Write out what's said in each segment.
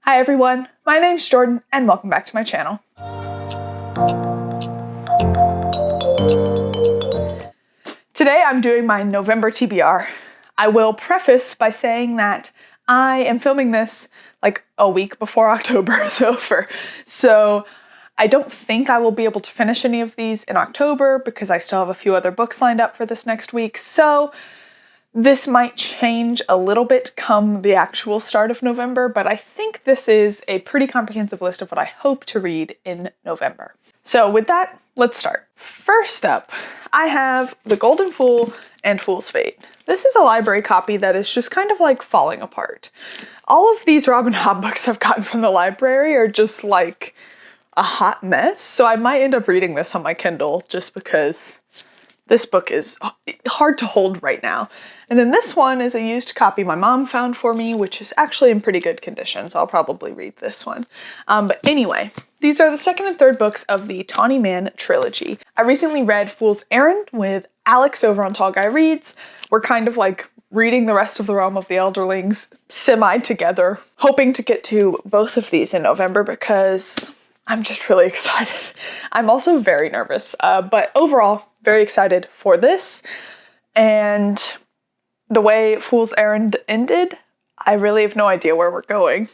Hi everyone, my name's Jordan and welcome back to my channel. Today I'm doing my November TBR. I will preface by saying that I am filming this like a week before October is over. So I don't think I will be able to finish any of these in October because I still have a few other books lined up for this next week. So this might change a little bit come the actual start of November, but I think this is a pretty comprehensive list of what I hope to read in November. So with that, let's start. First up, I have The Golden Fool and Fool's Fate. This is a library copy that is just kind of like falling apart. All of these Robin Hobb books I've gotten from the library are just like a hot mess, so I might end up reading this on my Kindle just because this book is hard to hold right now. And then this one is a used copy my mom found for me, which is actually in pretty good condition, so I'll probably read this one. But anyway, these are the second and third books of the Tawny Man trilogy. I recently read Fool's Errand with Alex over on Tall Guy Reads. We're kind of like reading the rest of the Realm of the Elderlings semi-together, hoping to get to both of these in November because I'm just really excited. I'm also very nervous, but overall, very excited for this. And the way Fool's Errand ended, I really have no idea where we're going,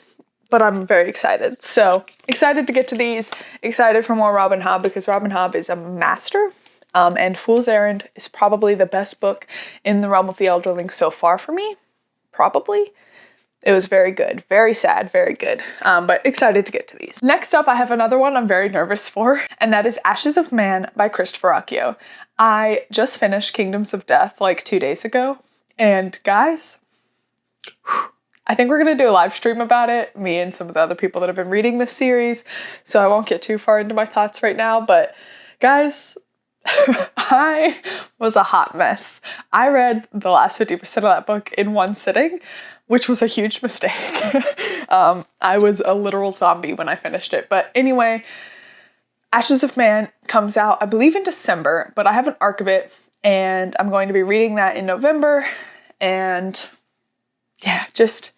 but I'm very excited. So excited to get to these, excited for more Robin Hobb because Robin Hobb is a master. And Fool's Errand is probably the best book in the Realm of the Elderlings so far for me. Probably. It was very good. Very sad, very good. But excited to get to these. Next up, I have another one I'm very nervous for, and that is Ashes of Man by Christopher Ruocchio. I just finished Kingdoms of Death like 2 days ago, and guys, I think we're going to do a live stream about it, me and some of the other people that have been reading this series, so I won't get too far into my thoughts right now, but guys, I was a hot mess. I read the last 50% of that book in one sitting, which was a huge mistake. I was a literal zombie when I finished it. But anyway, Ashes of Man comes out, I believe, in December, but I have an arc of it, and I'm going to be reading that in November, and yeah, just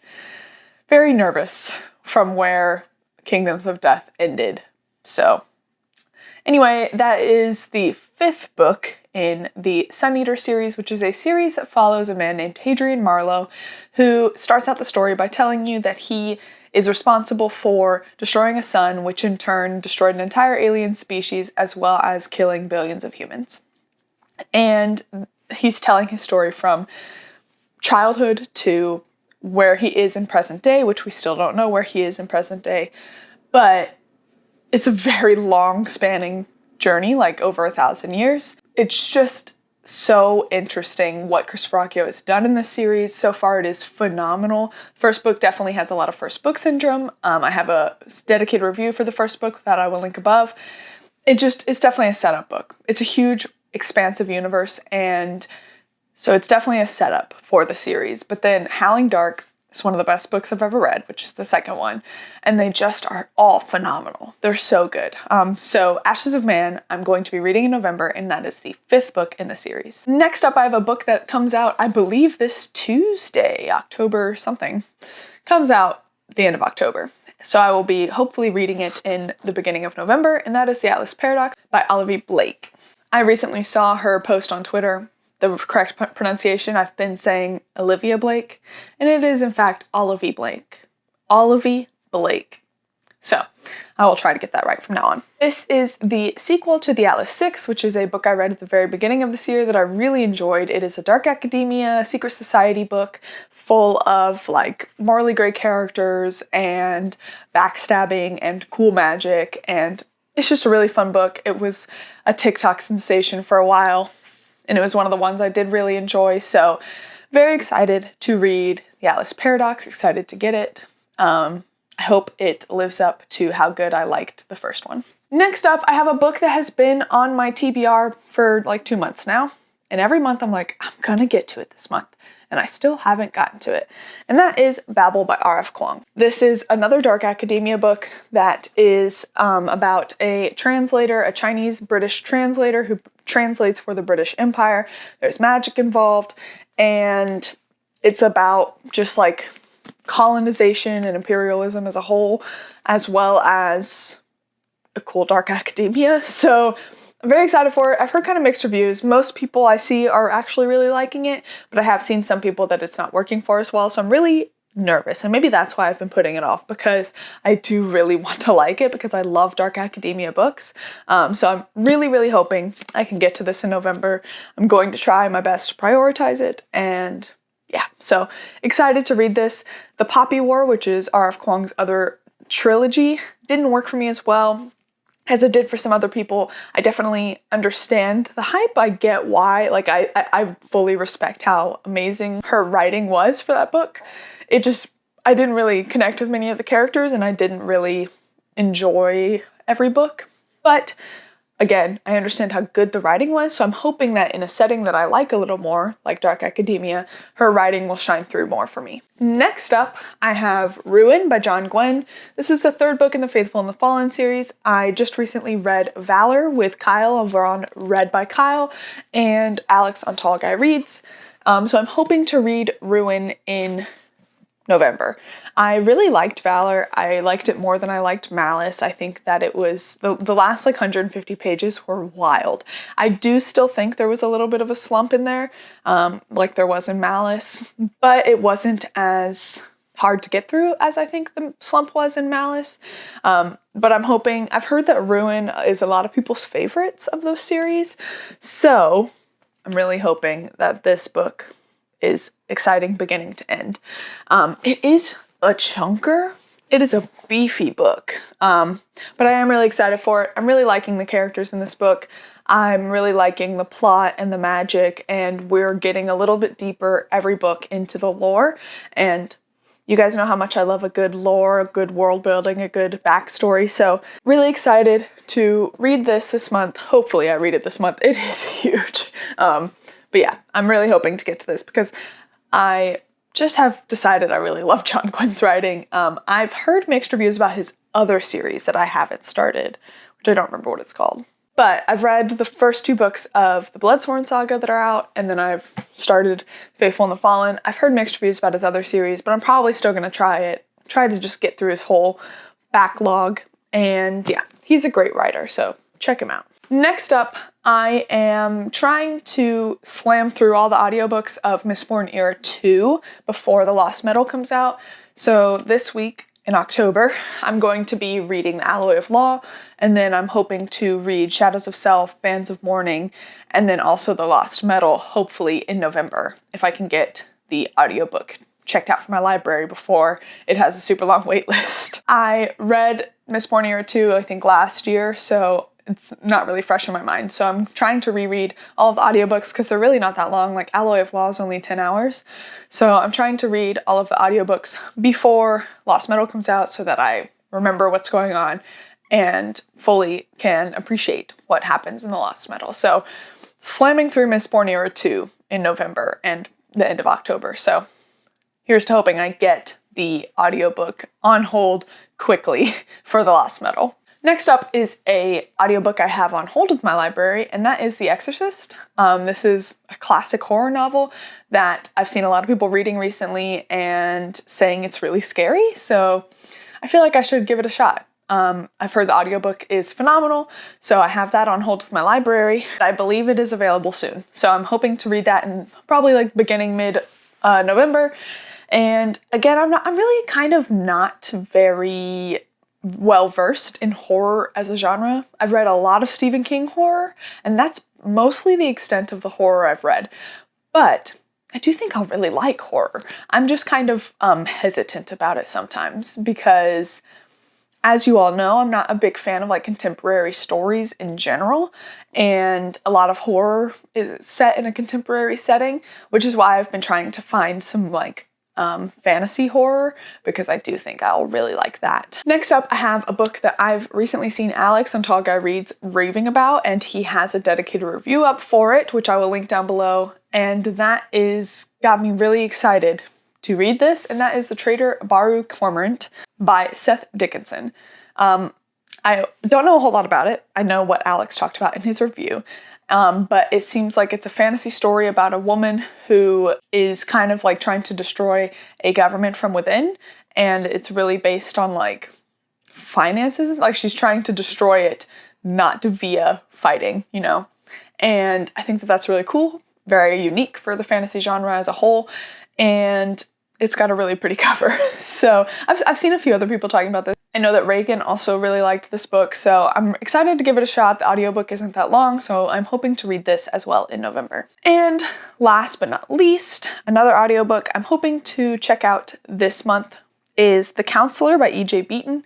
very nervous from where Kingdoms of Death ended. So anyway, that is the fifth book in the Sun Eater series, which is a series that follows a man named Hadrian Marlowe, who starts out the story by telling you that he is responsible for destroying a sun, which in turn destroyed an entire alien species, as well as killing billions of humans. And he's telling his story from childhood to where he is in present day, which we still don't know where he is in present day, but it's a very long spanning journey, like over 1,000 years. It's just so interesting what Christopher Ruocchio has done in this series. So far, it is phenomenal. First book definitely has a lot of first book syndrome. I have a dedicated review for the first book that I will link above. It's definitely a setup book. It's a huge, expansive universe, and so it's definitely a setup for the series. But then Howling Dark is one of the best books I've ever read, which is the second one, and they just are all phenomenal. They're so good. So Ashes of Man, I'm going to be reading in November, and that is the fifth book in the series. Next up, I have a book that comes out, I believe this Tuesday, October something, comes out the end of October. So I will be hopefully reading it in the beginning of November, and that is The Atlas Paradox by Olivia Blake. I recently saw her post on Twitter the correct pronunciation. I've been saying Olivia Blake, and it is in fact Olivia Blake. Olivia Blake. So I will try to get that right from now on. This is the sequel to The Atlas 6, which is a book I read at the very beginning of this year that I really enjoyed. It is a dark academia, secret society book full of like morally gray characters and backstabbing and cool magic, and it's just a really fun book. It was a TikTok sensation for a while, and it was one of the ones I did really enjoy, so very excited to read The Atlas Paradox, excited to get it. I hope it lives up to how good I liked the first one. Next up, I have a book that has been on my TBR for like 2 months now, and every month I'm like, I'm gonna get to it this month, and I still haven't gotten to it, and that is Babel by R.F. Kuang. This is another dark academia book that is about a translator, a Chinese-British translator who translates for the British Empire. There's magic involved, and it's about just like colonization and imperialism as a whole, as well as a cool dark academia. So I'm very excited for it. I've heard kind of mixed reviews. Most people I see are actually really liking it, but I have seen some people that it's not working for as well. So I'm really nervous, and maybe that's why I've been putting it off, because I do really want to like it because I love dark academia books. So I'm really hoping I can get to this in November. I'm going to try my best to prioritize it, and yeah, so excited to read this. The Poppy War, which is R.F. Kuang's other trilogy, didn't work for me as well as it did for some other people. I definitely understand the hype. I get why. Like, I fully respect how amazing her writing was for that book. I didn't really connect with many of the characters, and I didn't really enjoy every book. But again, I understand how good the writing was, so I'm hoping that in a setting that I like a little more, like dark academia, her writing will shine through more for me. Next up, I have Ruin by John Gwynne. This is the third book in the Faithful and the Fallen series. I just recently read Valor with Kyle over on Read by Kyle and Alex on Tall Guy Reads. So I'm hoping to read Ruin in November. I really liked Valor. I liked it more than I liked Malice. I think that it was, the last like 150 pages were wild. I do still think there was a little bit of a slump in there, like there was in Malice, but it wasn't as hard to get through as I think the slump was in Malice. But I'm hoping, I've heard that Ruin is a lot of people's favorites of those series, so I'm really hoping that this book is exciting beginning to end. It is a chunker. It is a beefy book, but I am really excited for it. I'm really liking the characters in this book. I'm really liking the plot and the magic, and we're getting a little bit deeper every book into the lore, and you guys know how much I love a good lore, a good world building, a good backstory, so really excited to read this month. Hopefully I read it this month. It is huge. But yeah, I'm really hoping to get to this because I just have decided I really love John Gwynne's writing. I've heard mixed reviews about his other series that I haven't started, which I don't remember what it's called. But I've read the first 2 books of the Bloodsworn saga that are out, and then I've started Faithful and the Fallen. I've heard mixed reviews about his other series, but I'm probably still going to try to just get through his whole backlog. And yeah, he's a great writer, so check him out. Next up, I am trying to slam through all the audiobooks of Mistborn Era 2 before The Lost Metal comes out. So this week in October, I'm going to be reading The Alloy of Law, and then I'm hoping to read Shadows of Self, Bands of Mourning, and then also The Lost Metal, hopefully in November, if I can get the audiobook checked out from my library before it has a super long wait list. I read Mistborn Era 2, I think last year, so it's not really fresh in my mind. So I'm trying to reread all of the audiobooks because they're really not that long. Like Alloy of Law is only 10 hours. So I'm trying to read all of the audiobooks before Lost Metal comes out so that I remember what's going on and fully can appreciate what happens in the Lost Metal. So slamming through Mistborn Era 2 in November and the end of October. So here's to hoping I get the audiobook on hold quickly for the Lost Metal. Next up is a audiobook I have on hold with my library, and that is The Exorcist. This is a classic horror novel that I've seen a lot of people reading recently and saying it's really scary, so I feel like I should give it a shot. I've heard the audiobook is phenomenal, so I have that on hold with my library. I believe it is available soon, so I'm hoping to read that in probably like beginning mid-November. And again, I'm really kind of not very well-versed in horror as a genre. I've read a lot of Stephen King horror, and that's mostly the extent of the horror I've read. But I do think I'll really like horror. I'm just kind of hesitant about it sometimes because, as you all know, I'm not a big fan of like contemporary stories in general, and a lot of horror is set in a contemporary setting, which is why I've been trying to find some like fantasy horror, because I do think I'll really like that. Next up, I have a book that I've recently seen Alex on Tall Guy Reads raving about, and he has a dedicated review up for it, which I will link down below, and that is got me really excited to read this, and that is The Trader Baratante by Seth Dickinson. I don't know a whole lot about it. I know what Alex talked about in his review. but it seems like it's a fantasy story about a woman who is kind of like trying to destroy a government from within, and it's really based on like finances. Like she's trying to destroy it, not via fighting, you know? And I think that that's really cool, very unique for the fantasy genre as a whole, and it's got a really pretty cover. So I've seen a few other people talking about this. I know that Reagan also really liked this book, so I'm excited to give it a shot. The audiobook isn't that long, so I'm hoping to read this as well in November. And last but not least, another audiobook I'm hoping to check out this month is The Counselor by E.J. Beaton.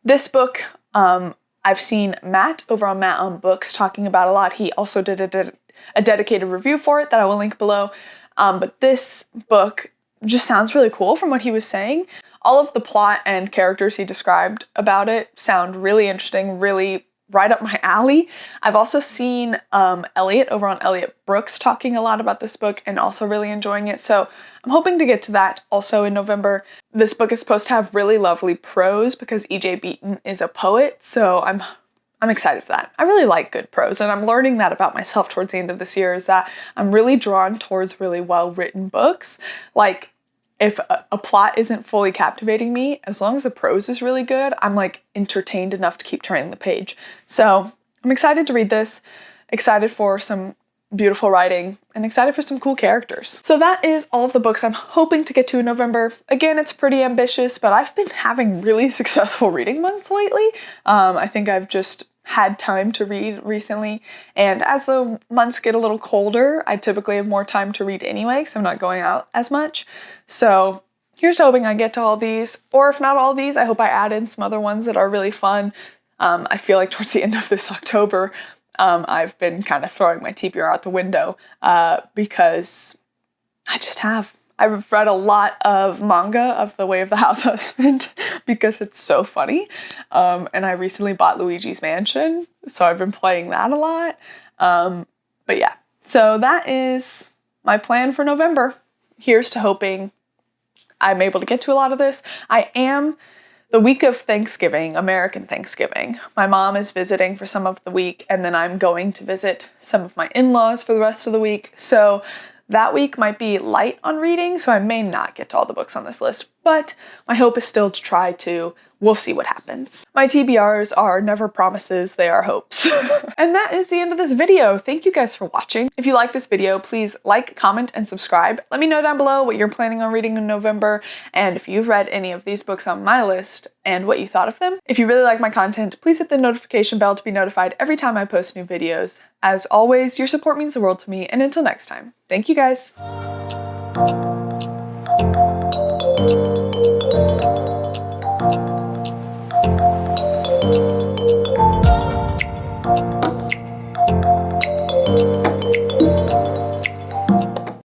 This book, I've seen Matt over on Matt on Books talking about a lot. He also did a dedicated review for it that I will link below. But this book just sounds really cool from what he was saying. All of the plot and characters he described about it sound really interesting, really right up my alley. I've also seen Elliot over on Elliot Brooks talking a lot about this book and also really enjoying it. So I'm hoping to get to that also in November. This book is supposed to have really lovely prose because E.J. Beaton is a poet, so I'm excited for that. I really like good prose, and I'm learning that about myself towards the end of this year, is that I'm really drawn towards really well-written books. Like, if a plot isn't fully captivating me, as long as the prose is really good, I'm like entertained enough to keep turning the page. So I'm excited to read this, excited for some beautiful writing, and excited for some cool characters. So that is all of the books I'm hoping to get to in November. Again, it's pretty ambitious, but I've been having really successful reading months lately. I think I've just had time to read recently, and as the months get a little colder, I typically have more time to read anyway because I'm not going out as much. So here's hoping I get to all these, or if not all these, I hope I add in some other ones that are really fun. I feel like towards the end of this October, I've been kind of throwing my TBR out the window because I've read a lot of manga of The Way of the House Husband because it's so funny. And I recently bought Luigi's Mansion, so I've been playing that a lot. But yeah, so that is my plan for November. Here's to hoping I'm able to get to a lot of this. I am the week of Thanksgiving, American Thanksgiving. My mom is visiting for some of the week, and then I'm going to visit some of my in-laws for the rest of the week. So that week might be light on reading, so I may not get to all the books on this list, but my hope is still to try to. We'll see what happens. My TBRs are never promises, they are hopes. And that is the end of this video. Thank you guys for watching. If you like this video, please like, comment, and subscribe. Let me know down below what you're planning on reading in November, and if you've read any of these books on my list and what you thought of them. If you really like my content, please hit the notification bell to be notified every time I post new videos. As always, your support means the world to me, and until next time, thank you guys.